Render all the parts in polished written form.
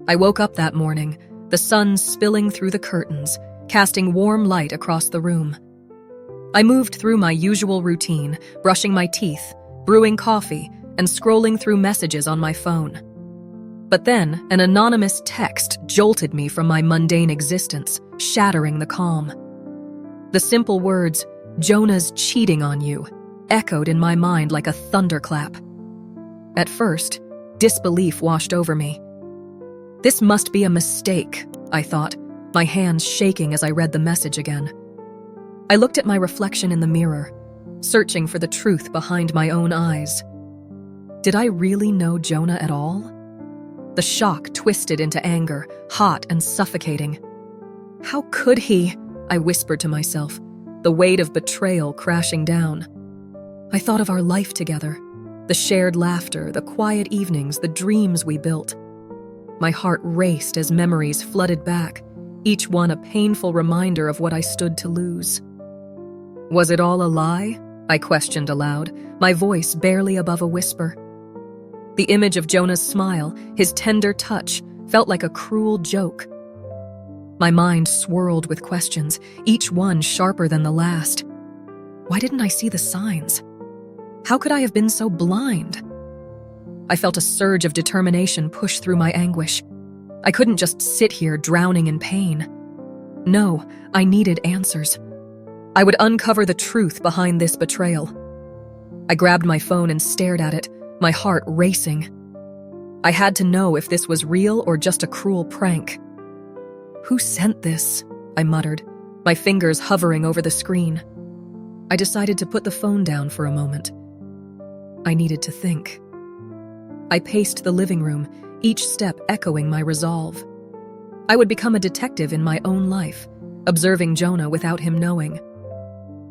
I woke up that morning, the sun spilling through the curtains, casting warm light across the room. I moved through my usual routine, brushing my teeth, brewing coffee, and scrolling through messages on my phone. But then, an anonymous text jolted me from my mundane existence, shattering the calm. The simple words, "Jonah's cheating on you," echoed in my mind like a thunderclap. At first, disbelief washed over me. This must be a mistake, I thought, my hands shaking as I read the message again. I looked at my reflection in the mirror, searching for the truth behind my own eyes. Did I really know Jonah at all? The shock twisted into anger, hot and suffocating. How could he? I whispered to myself, the weight of betrayal crashing down. I thought of our life together, the shared laughter, the quiet evenings, the dreams we built. My heart raced as memories flooded back, each one a painful reminder of what I stood to lose. Was it all a lie? I questioned aloud, my voice barely above a whisper. The image of Jonah's smile, his tender touch, felt like a cruel joke. My mind swirled with questions, each one sharper than the last. Why didn't I see the signs? How could I have been so blind? I felt a surge of determination push through my anguish. I couldn't just sit here drowning in pain. No, I needed answers. I would uncover the truth behind this betrayal. I grabbed my phone and stared at it, my heart racing. I had to know if this was real or just a cruel prank. Who sent this? I muttered, my fingers hovering over the screen. I decided to put the phone down for a moment. I needed to think. I paced the living room, each step echoing my resolve. I would become a detective in my own life, observing Jonah without him knowing.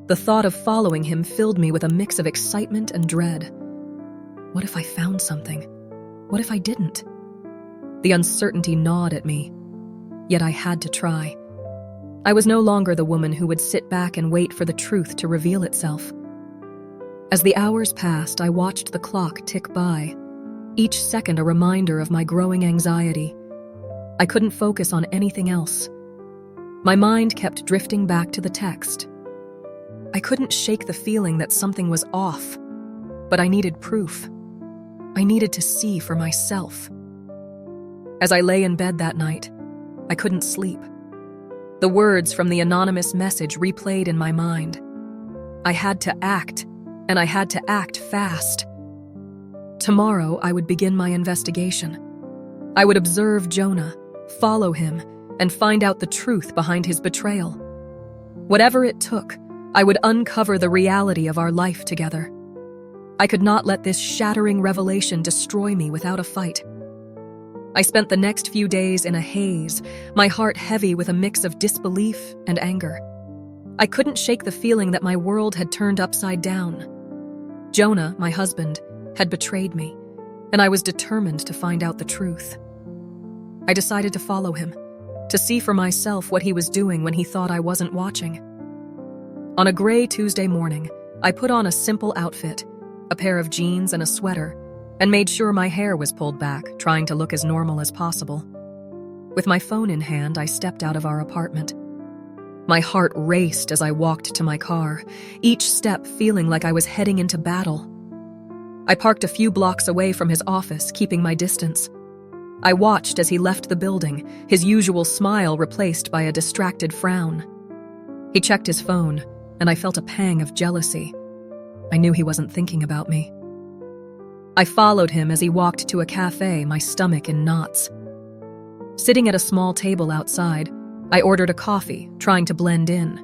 The thought of following him filled me with a mix of excitement and dread. What if I found something? What if I didn't? The uncertainty gnawed at me, yet I had to try. I was no longer the woman who would sit back and wait for the truth to reveal itself. As the hours passed, I watched the clock tick by, each second a reminder of my growing anxiety. I couldn't focus on anything else. My mind kept drifting back to the text. I couldn't shake the feeling that something was off, but I needed proof. I needed to see for myself. As I lay in bed that night, I couldn't sleep. The words from the anonymous message replayed in my mind. I had to act, and I had to act fast. Tomorrow, I would begin my investigation. I would observe Jonah, follow him, and find out the truth behind his betrayal. Whatever it took, I would uncover the reality of our life together. I could not let this shattering revelation destroy me without a fight. I spent the next few days in a haze, my heart heavy with a mix of disbelief and anger. I couldn't shake the feeling that my world had turned upside down. Jonah, my husband, had betrayed me, and I was determined to find out the truth. I decided to follow him, to see for myself what he was doing when he thought I wasn't watching. On a gray Tuesday morning, I put on a simple outfit, a pair of jeans and a sweater, and made sure my hair was pulled back, trying to look as normal as possible. With my phone in hand, I stepped out of our apartment. My heart raced as I walked to my car, each step feeling like I was heading into battle. I parked a few blocks away from his office, keeping my distance. I watched as he left the building, his usual smile replaced by a distracted frown. He checked his phone, and I felt a pang of jealousy. I knew he wasn't thinking about me. I followed him as he walked to a cafe, my stomach in knots. Sitting at a small table outside, I ordered a coffee, trying to blend in.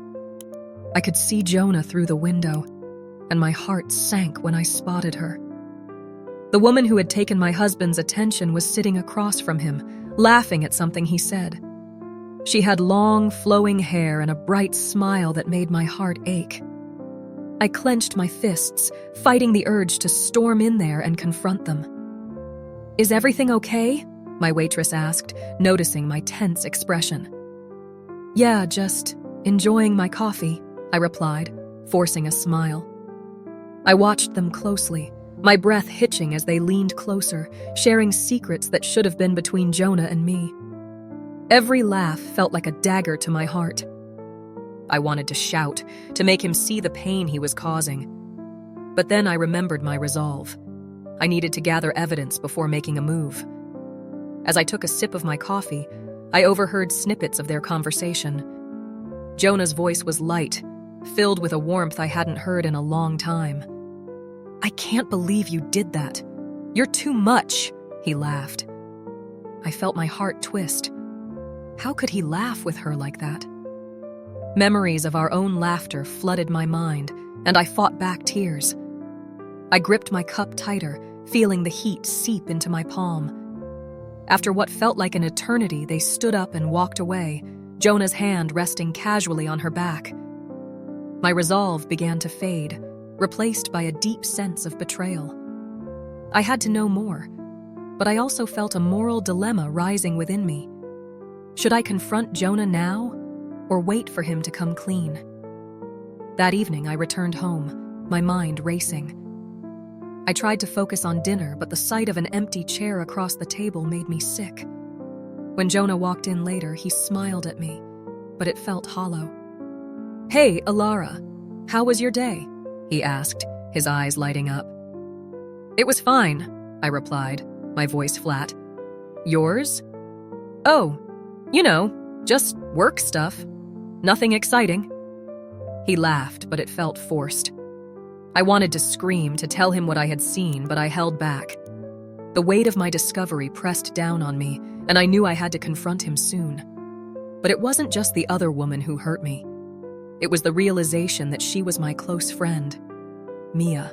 I could see Jonah through the window, and my heart sank when I spotted her. The woman who had taken my husband's attention was sitting across from him, laughing at something he said. She had long, flowing hair and a bright smile that made my heart ache. I clenched my fists, fighting the urge to storm in there and confront them. "Is everything okay?" my waitress asked, noticing my tense expression. "Yeah, just enjoying my coffee," I replied, forcing a smile. I watched them closely, my breath hitching as they leaned closer, sharing secrets that should have been between Jonah and me. Every laugh felt like a dagger to my heart. I wanted to shout, to make him see the pain he was causing. But then I remembered my resolve. I needed to gather evidence before making a move. As I took a sip of my coffee, I overheard snippets of their conversation. Jonah's voice was light, filled with a warmth I hadn't heard in a long time. "I can't believe you did that. You're too much," he laughed. I felt my heart twist. How could he laugh with her like that? Memories of our own laughter flooded my mind, and I fought back tears. I gripped my cup tighter, feeling the heat seep into my palm. After what felt like an eternity, they stood up and walked away, Jonah's hand resting casually on her back. My resolve began to fade, replaced by a deep sense of betrayal. I had to know more, but I also felt a moral dilemma rising within me. Should I confront Jonah now, or wait for him to come clean? That evening, I returned home, my mind racing. I tried to focus on dinner, but the sight of an empty chair across the table made me sick. When Jonah walked in later, he smiled at me, but it felt hollow. "Hey, Alara, how was your day?" he asked, his eyes lighting up. "It was fine," I replied, my voice flat. "Yours?" "Oh, just work stuff. Nothing exciting." He laughed, but it felt forced. I wanted to scream, to tell him what I had seen, but I held back. The weight of my discovery pressed down on me, and I knew I had to confront him soon. But it wasn't just the other woman who hurt me. It was the realization that she was my close friend, Mia.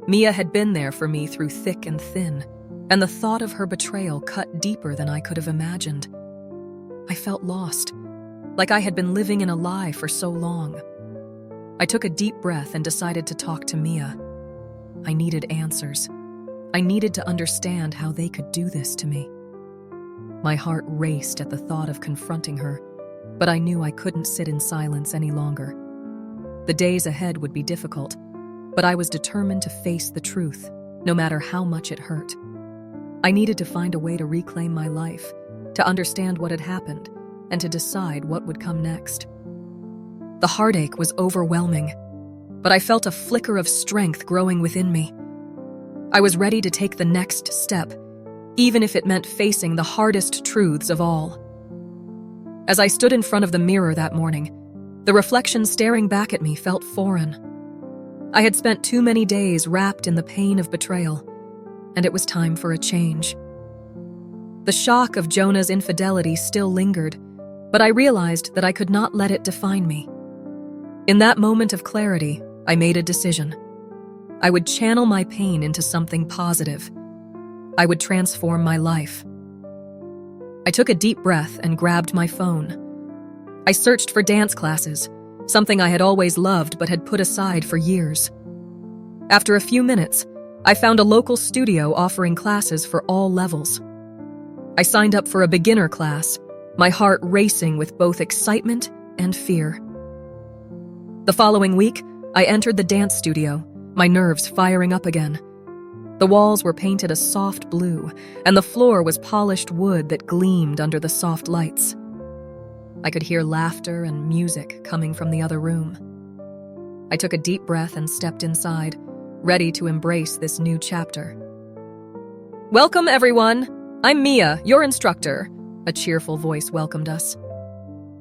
Mia had been there for me through thick and thin, and the thought of her betrayal cut deeper than I could have imagined. I felt lost, like I had been living in a lie for so long. I took a deep breath and decided to talk to Mia. I needed answers. I needed to understand how they could do this to me. My heart raced at the thought of confronting her, but I knew I couldn't sit in silence any longer. The days ahead would be difficult, but I was determined to face the truth, no matter how much it hurt. I needed to find a way to reclaim my life, to understand what had happened, and to decide what would come next. The heartache was overwhelming, but I felt a flicker of strength growing within me. I was ready to take the next step, even if it meant facing the hardest truths of all. As I stood in front of the mirror that morning, the reflection staring back at me felt foreign. I had spent too many days wrapped in the pain of betrayal, and it was time for a change. The shock of Jonah's infidelity still lingered, but I realized that I could not let it define me. In that moment of clarity, I made a decision. I would channel my pain into something positive. I would transform my life. I took a deep breath and grabbed my phone. I searched for dance classes, something I had always loved but had put aside for years. After a few minutes, I found a local studio offering classes for all levels. I signed up for a beginner class, my heart racing with both excitement and fear. The following week, I entered the dance studio, my nerves firing up again. The walls were painted a soft blue, and the floor was polished wood that gleamed under the soft lights. I could hear laughter and music coming from the other room. I took a deep breath and stepped inside, ready to embrace this new chapter. "Welcome, everyone! I'm Mia, your instructor," a cheerful voice welcomed us.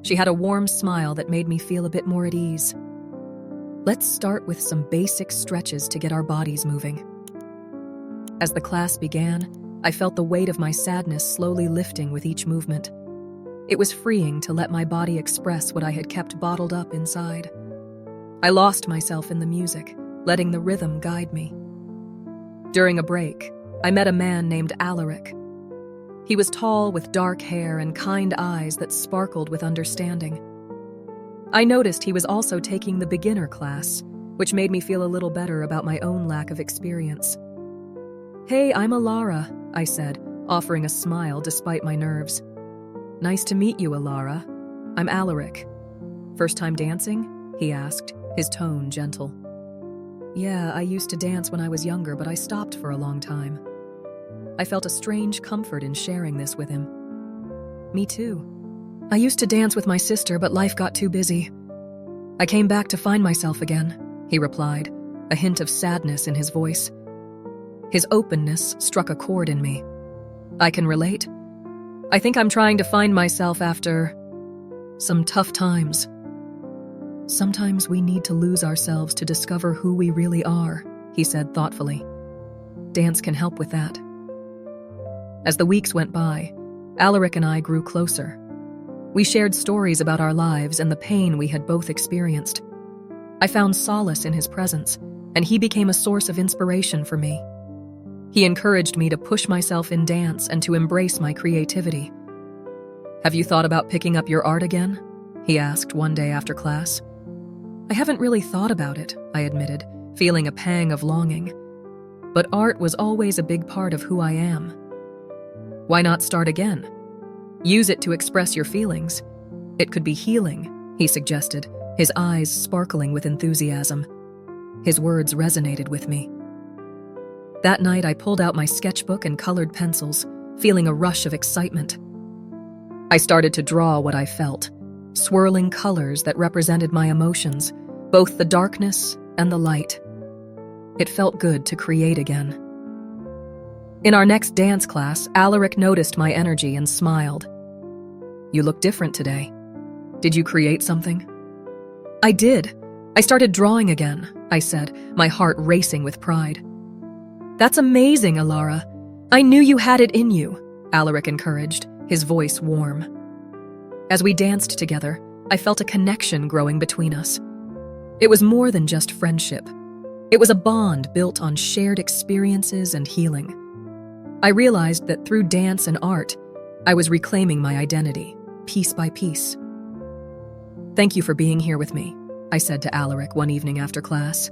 She had a warm smile that made me feel a bit more at ease. "Let's start with some basic stretches to get our bodies moving." As the class began, I felt the weight of my sadness slowly lifting with each movement. It was freeing to let my body express what I had kept bottled up inside. I lost myself in the music, letting the rhythm guide me. During a break, I met a man named Alaric. He was tall with dark hair and kind eyes that sparkled with understanding. I noticed he was also taking the beginner class, which made me feel a little better about my own lack of experience. "Hey, I'm Alara," I said, offering a smile despite my nerves. "Nice to meet you, Alara. I'm Alaric." "First time dancing?" he asked, his tone gentle. Yeah, I used to dance when I was younger, but I stopped for a long time. I felt a strange comfort in sharing this with him. Me too. I used to dance with my sister, but life got too busy. I came back to find myself again, he replied, a hint of sadness in his voice. His openness struck a chord in me. I can relate. I think I'm trying to find myself after some tough times. Sometimes we need to lose ourselves to discover who we really are, he said thoughtfully. Dance can help with that. As the weeks went by, Alaric and I grew closer. We shared stories about our lives and the pain we had both experienced. I found solace in his presence, and he became a source of inspiration for me. He encouraged me to push myself in dance and to embrace my creativity. "Have you thought about picking up your art again?" he asked one day after class. "I haven't really thought about it," I admitted, feeling a pang of longing. But art was always a big part of who I am. "Why not start again? Use it to express your feelings. It could be healing," he suggested, his eyes sparkling with enthusiasm. His words resonated with me. That night, I pulled out my sketchbook and colored pencils, feeling a rush of excitement. I started to draw what I felt, swirling colors that represented my emotions, both the darkness and the light. It felt good to create again. In our next dance class, Alaric noticed my energy and smiled. "You look different today. Did you create something?" "I did. I started drawing again," I said, my heart racing with pride. "That's amazing, Alara. I knew you had it in you," Alaric encouraged, his voice warm. As we danced together, I felt a connection growing between us. It was more than just friendship. It was a bond built on shared experiences and healing. I realized that through dance and art, I was reclaiming my identity, piece by piece. "Thank you for being here with me," I said to Alaric one evening after class.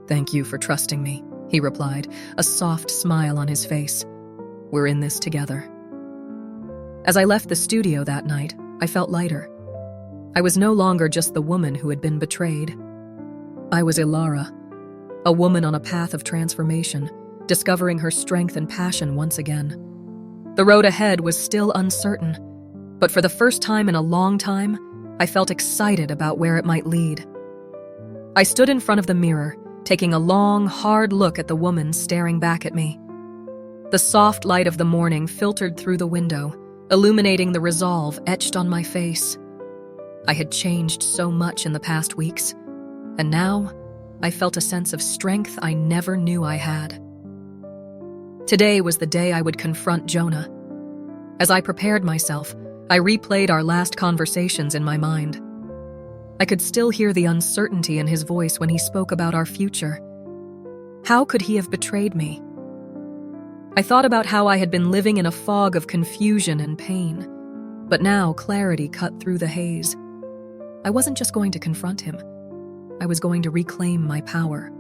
"Thank you for trusting me," he replied, a soft smile on his face. "We're in this together." As I left the studio that night, I felt lighter. I was no longer just the woman who had been betrayed. I was Ilara, a woman on a path of transformation, discovering her strength and passion once again. The road ahead was still uncertain, but for the first time in a long time, I felt excited about where it might lead. I stood in front of the mirror, taking a long, hard look at the woman staring back at me. The soft light of the morning filtered through the window, illuminating the resolve etched on my face. I had changed so much in the past weeks, and now I felt a sense of strength I never knew I had. Today was the day I would confront Jonah. As I prepared myself, I replayed our last conversations in my mind. I could still hear the uncertainty in his voice when he spoke about our future. How could he have betrayed me? I thought about how I had been living in a fog of confusion and pain, but now clarity cut through the haze. I wasn't just going to confront him. I was going to reclaim my power.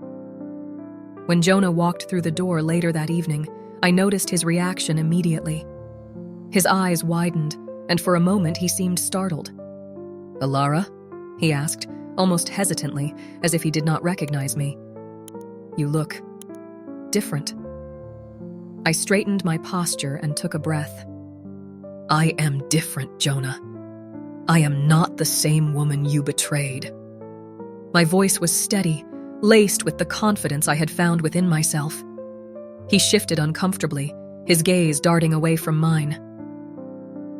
When Jonah walked through the door later that evening, I noticed his reaction immediately. His eyes widened, and for a moment he seemed startled. "Alara?" he asked, almost hesitantly, as if he did not recognize me. "You look different." I straightened my posture and took a breath. "I am different, Jonah. I am not the same woman you betrayed." My voice was steady, laced with the confidence I had found within myself. He shifted uncomfortably, his gaze darting away from mine.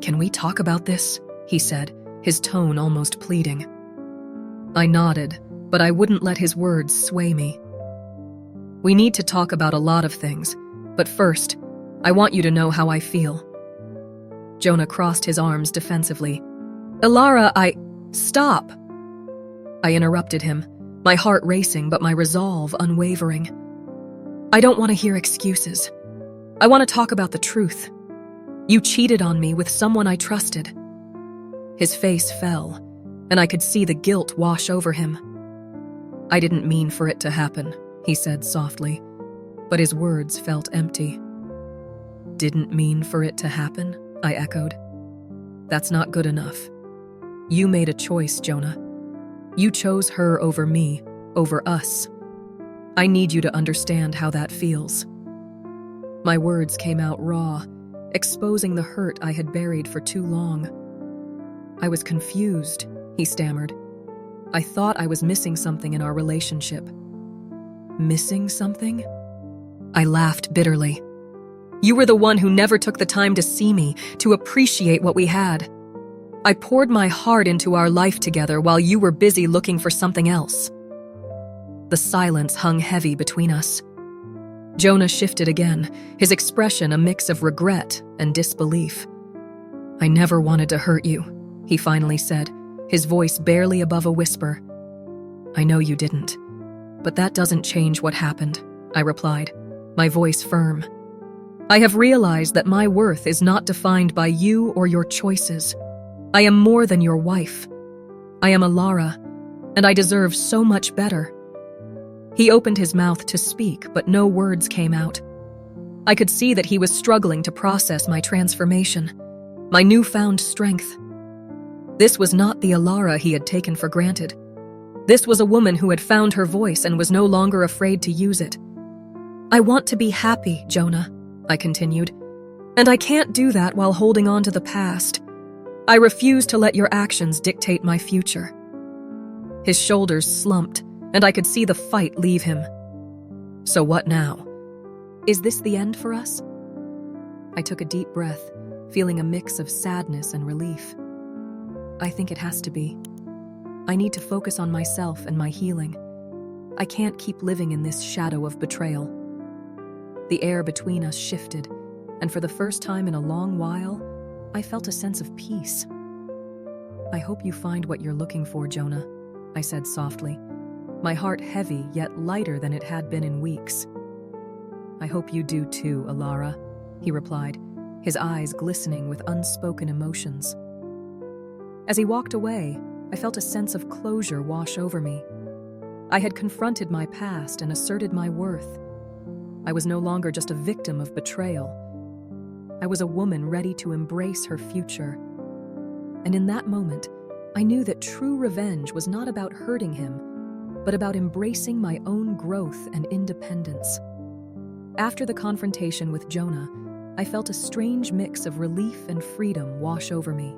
"Can we talk about this?" he said, his tone almost pleading. I nodded, but I wouldn't let his words sway me. "We need to talk about a lot of things, but first, I want you to know how I feel." Jonah crossed his arms defensively. "Ilara, Stop!" I interrupted him, my heart racing but my resolve unwavering. "I don't want to hear excuses. I want to talk about the truth. You cheated on me with someone I trusted." His face fell, and I could see the guilt wash over him. "I didn't mean for it to happen," he said softly, but his words felt empty. "Didn't mean for it to happen?" I echoed. "That's not good enough. You made a choice, Jonah. You chose her over me, over us. I need you to understand how that feels." My words came out raw, exposing the hurt I had buried for too long. "I was confused," he stammered. "I thought I was missing something in our relationship." "Missing something?" I laughed bitterly. "You were the one who never took the time to see me, to appreciate what we had. I poured my heart into our life together while you were busy looking for something else." The silence hung heavy between us. Jonah shifted again, his expression a mix of regret and disbelief. "I never wanted to hurt you," he finally said, his voice barely above a whisper. "I know you didn't, but that doesn't change what happened," I replied, my voice firm. "I have realized that my worth is not defined by you or your choices. I am more than your wife. I am Alara, and I deserve so much better." He opened his mouth to speak, but no words came out. I could see that he was struggling to process my transformation, my newfound strength. This was not the Alara he had taken for granted. This was a woman who had found her voice and was no longer afraid to use it. "I want to be happy, Jonah," I continued, "and I can't do that while holding on to the past. I refuse to let your actions dictate my future." His shoulders slumped, and I could see the fight leave him. "So what now? Is this the end for us?" I took a deep breath, feeling a mix of sadness and relief. "I think it has to be. I need to focus on myself and my healing. I can't keep living in this shadow of betrayal." The air between us shifted, and for the first time in a long while, I felt a sense of peace. "I hope you find what you're looking for, Jonah," I said softly, my heart heavy yet lighter than it had been in weeks. "I hope you do too, Alara," he replied, his eyes glistening with unspoken emotions. As he walked away, I felt a sense of closure wash over me. I had confronted my past and asserted my worth. I was no longer just a victim of betrayal. I was a woman ready to embrace her future. And in that moment, I knew that true revenge was not about hurting him, but about embracing my own growth and independence. After the confrontation with Jonah, I felt a strange mix of relief and freedom wash over me.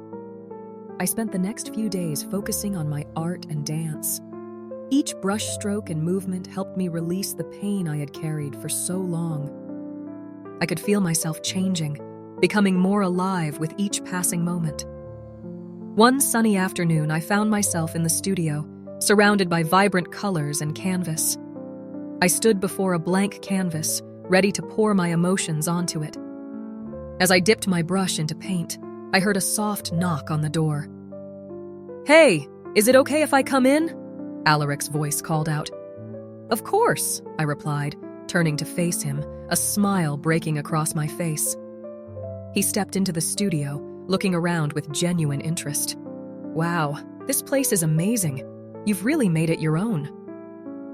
I spent the next few days focusing on my art and dance. Each brushstroke and movement helped me release the pain I had carried for so long. I could feel myself changing, becoming more alive with each passing moment. One sunny afternoon, I found myself in the studio, surrounded by vibrant colors and canvas. I stood before a blank canvas, ready to pour my emotions onto it. As I dipped my brush into paint, I heard a soft knock on the door. "Hey, is it okay if I come in?" Alaric's voice called out. "Of course," I replied, turning to face him, a smile breaking across my face. He stepped into the studio, looking around with genuine interest. "Wow, this place is amazing. You've really made it your own."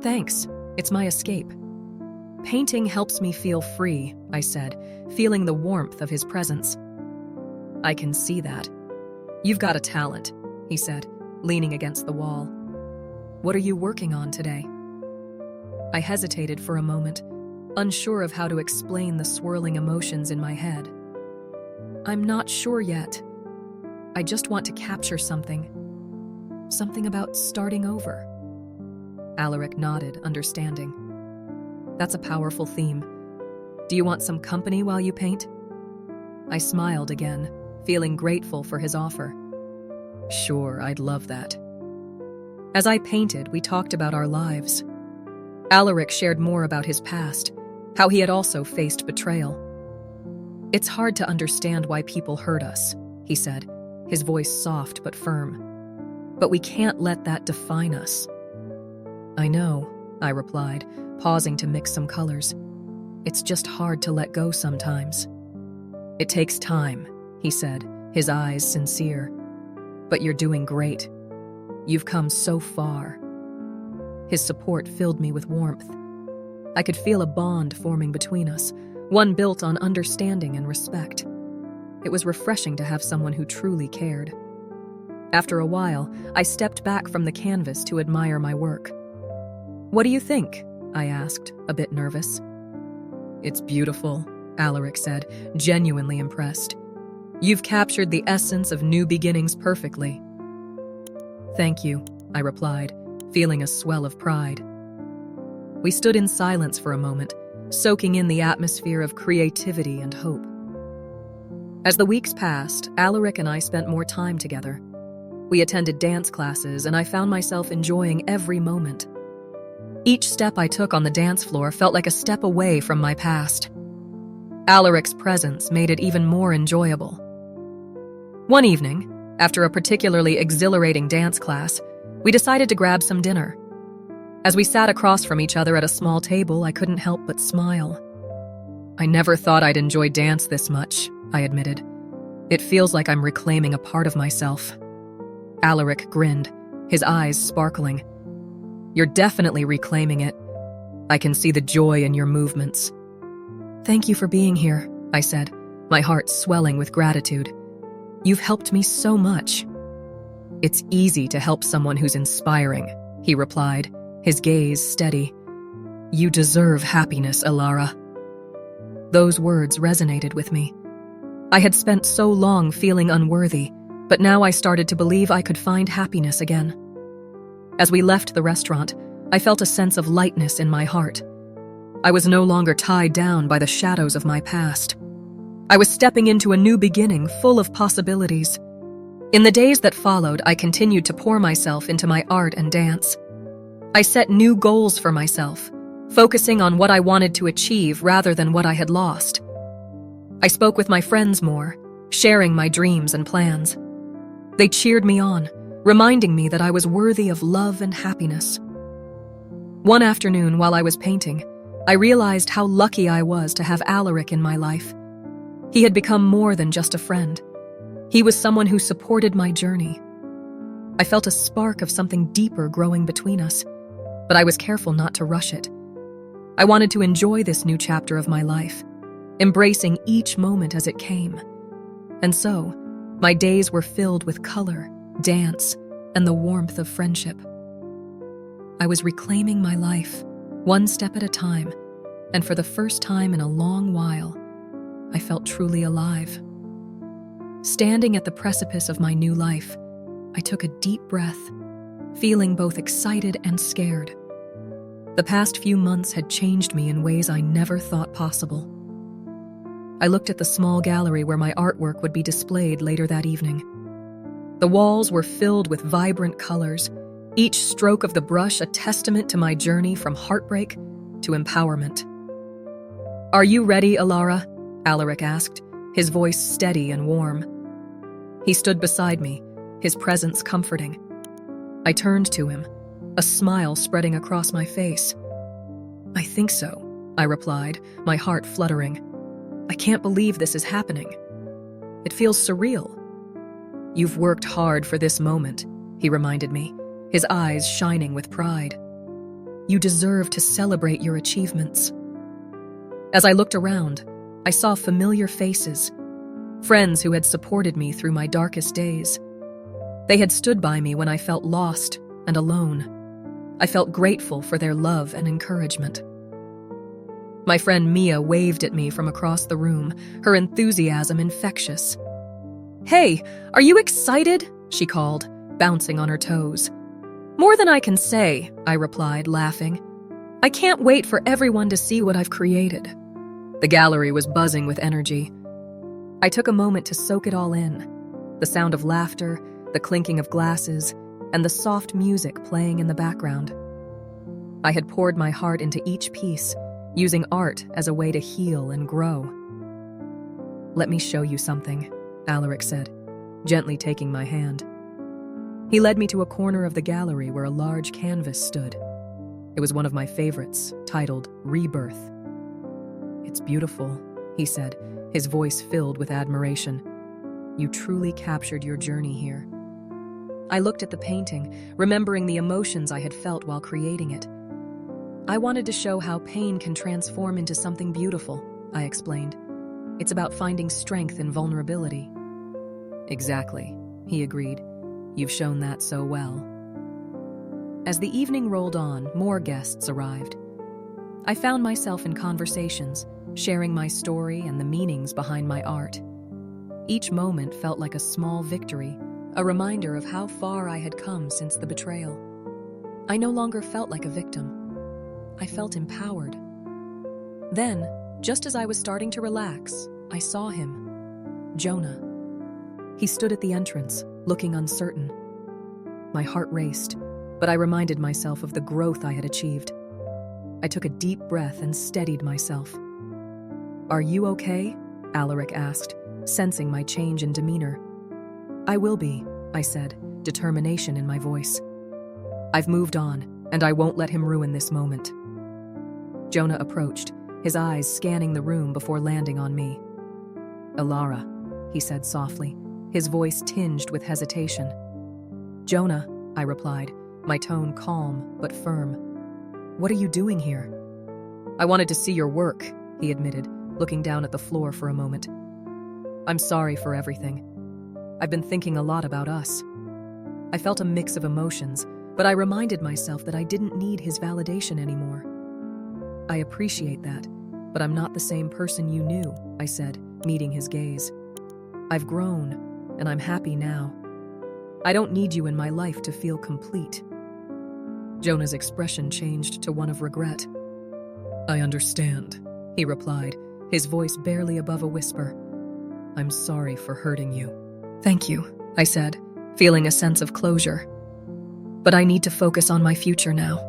"Thanks, it's my escape." "Painting helps me feel free," I said, feeling the warmth of his presence. "I can see that. You've got a talent," he said, leaning against the wall. "What are you working on today?" I hesitated for a moment, unsure of how to explain the swirling emotions in my head. "I'm not sure yet. I just want to capture something. Something about starting over." Alaric nodded, understanding. "That's a powerful theme. Do you want some company while you paint?" I smiled again, feeling grateful for his offer. "Sure, I'd love that." As I painted, we talked about our lives. Alaric shared more about his past, how he had also faced betrayal. "It's hard to understand why people hurt us," he said, his voice soft but firm. "But we can't let that define us." "I know," I replied, pausing to mix some colors. "It's just hard to let go sometimes." "It takes time," he said, his eyes sincere. "But you're doing great. You've come so far." His support filled me with warmth. I could feel a bond forming between us, one built on understanding and respect. It was refreshing to have someone who truly cared. After a while, I stepped back from the canvas to admire my work. "What do you think?" I asked, a bit nervous. It's beautiful, Alaric said, genuinely impressed. You've captured the essence of new beginnings perfectly. Thank you, I replied, feeling a swell of pride. We stood in silence for a moment, soaking in the atmosphere of creativity and hope. As the weeks passed, Alaric and I spent more time together. We attended dance classes, and I found myself enjoying every moment. Each step I took on the dance floor felt like a step away from my past. Alaric's presence made it even more enjoyable. One evening, after a particularly exhilarating dance class, we decided to grab some dinner. As we sat across from each other at a small table, I couldn't help but smile. I never thought I'd enjoy dance this much, I admitted. It feels like I'm reclaiming a part of myself. Alaric grinned, his eyes sparkling. You're definitely reclaiming it. I can see the joy in your movements. Thank you for being here, I said, my heart swelling with gratitude. You've helped me so much. It's easy to help someone who's inspiring, he replied, his gaze steady. You deserve happiness, Alara. Those words resonated with me. I had spent so long feeling unworthy, but now I started to believe I could find happiness again. As we left the restaurant, I felt a sense of lightness in my heart. I was no longer tied down by the shadows of my past. I was stepping into a new beginning full of possibilities. In the days that followed, I continued to pour myself into my art and dance. I set new goals for myself, focusing on what I wanted to achieve rather than what I had lost. I spoke with my friends more, sharing my dreams and plans. They cheered me on, reminding me that I was worthy of love and happiness. One afternoon, while I was painting, I realized how lucky I was to have Alaric in my life. He had become more than just a friend. He was someone who supported my journey. I felt a spark of something deeper growing between us, but I was careful not to rush it. I wanted to enjoy this new chapter of my life, embracing each moment as it came. And so, my days were filled with color, dance, and the warmth of friendship. I was reclaiming my life, one step at a time, and for the first time in a long while, I felt truly alive. Standing at the precipice of my new life, I took a deep breath, feeling both excited and scared. The past few months had changed me in ways I never thought possible. I looked at the small gallery where my artwork would be displayed later that evening. The walls were filled with vibrant colors, each stroke of the brush a testament to my journey from heartbreak to empowerment. Are you ready, Alara? Alaric asked, his voice steady and warm. He stood beside me, his presence comforting. I turned to him, a smile spreading across my face. I think so, I replied, my heart fluttering. I can't believe this is happening. It feels surreal. You've worked hard for this moment, he reminded me, his eyes shining with pride. You deserve to celebrate your achievements. As I looked around, I saw familiar faces, friends who had supported me through my darkest days. They had stood by me when I felt lost and alone. I felt grateful for their love and encouragement. My friend Mia waved at me from across the room, her enthusiasm infectious. Hey, are you excited? She called, bouncing on her toes. More than I can say, I replied, laughing. I can't wait for everyone to see what I've created. The gallery was buzzing with energy. I took a moment to soak it all in. The sound of laughter, the clinking of glasses, and the soft music playing in the background. I had poured my heart into each piece, using art as a way to heal and grow. Let me show you something, Alaric said, gently taking my hand. He led me to a corner of the gallery where a large canvas stood. It was one of my favorites, titled Rebirth. It's beautiful, he said, his voice filled with admiration. You truly captured your journey here. I looked at the painting, remembering the emotions I had felt while creating it. I wanted to show how pain can transform into something beautiful, I explained. It's about finding strength in vulnerability. Exactly, he agreed. You've shown that so well. As the evening rolled on, more guests arrived. I found myself in conversations, sharing my story and the meanings behind my art. Each moment felt like a small victory, a reminder of how far I had come since the betrayal. I no longer felt like a victim. I felt empowered. Then, just as I was starting to relax, I saw him. Jonah. He stood at the entrance, looking uncertain. My heart raced, but I reminded myself of the growth I had achieved. I took a deep breath and steadied myself. "Are you okay?" Alaric asked, sensing my change in demeanor. "I will be," I said, determination in my voice. "I've moved on, and I won't let him ruin this moment." Jonah approached, his eyes scanning the room before landing on me. "Alara," he said softly, his voice tinged with hesitation. "Jonah," I replied, my tone calm but firm. "What are you doing here?" "I wanted to see your work," he admitted, looking down at the floor for a moment. "I'm sorry for everything. I've been thinking a lot about us." I felt a mix of emotions, but I reminded myself that I didn't need his validation anymore. "I appreciate that, but I'm not the same person you knew," I said, meeting his gaze. "I've grown, and I'm happy now. I don't need you in my life to feel complete." Jonah's expression changed to one of regret. "I understand," he replied, his voice barely above a whisper. "I'm sorry for hurting you." "Thank you," I said, feeling a sense of closure. "But I need to focus on my future now."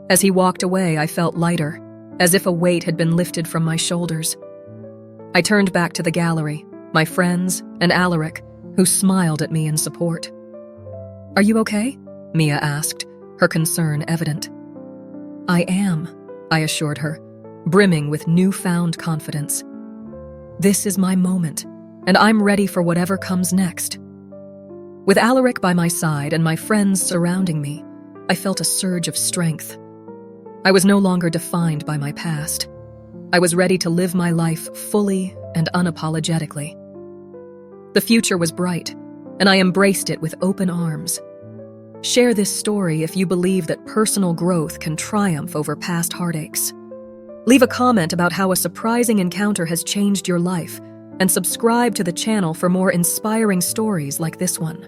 As he walked away, I felt lighter, as if a weight had been lifted from my shoulders. I turned back to the gallery, my friends, and Alaric, who smiled at me in support. "Are you okay?" Mia asked, her concern evident. "I am," I assured her, brimming with newfound confidence. "This is my moment, and I'm ready for whatever comes next." With Alaric by my side and my friends surrounding me, I felt a surge of strength. I was no longer defined by my past. I was ready to live my life fully and unapologetically. The future was bright, and I embraced it with open arms. Share this story if you believe that personal growth can triumph over past heartaches. Leave a comment about how a surprising encounter has changed your life, and subscribe to the channel for more inspiring stories like this one.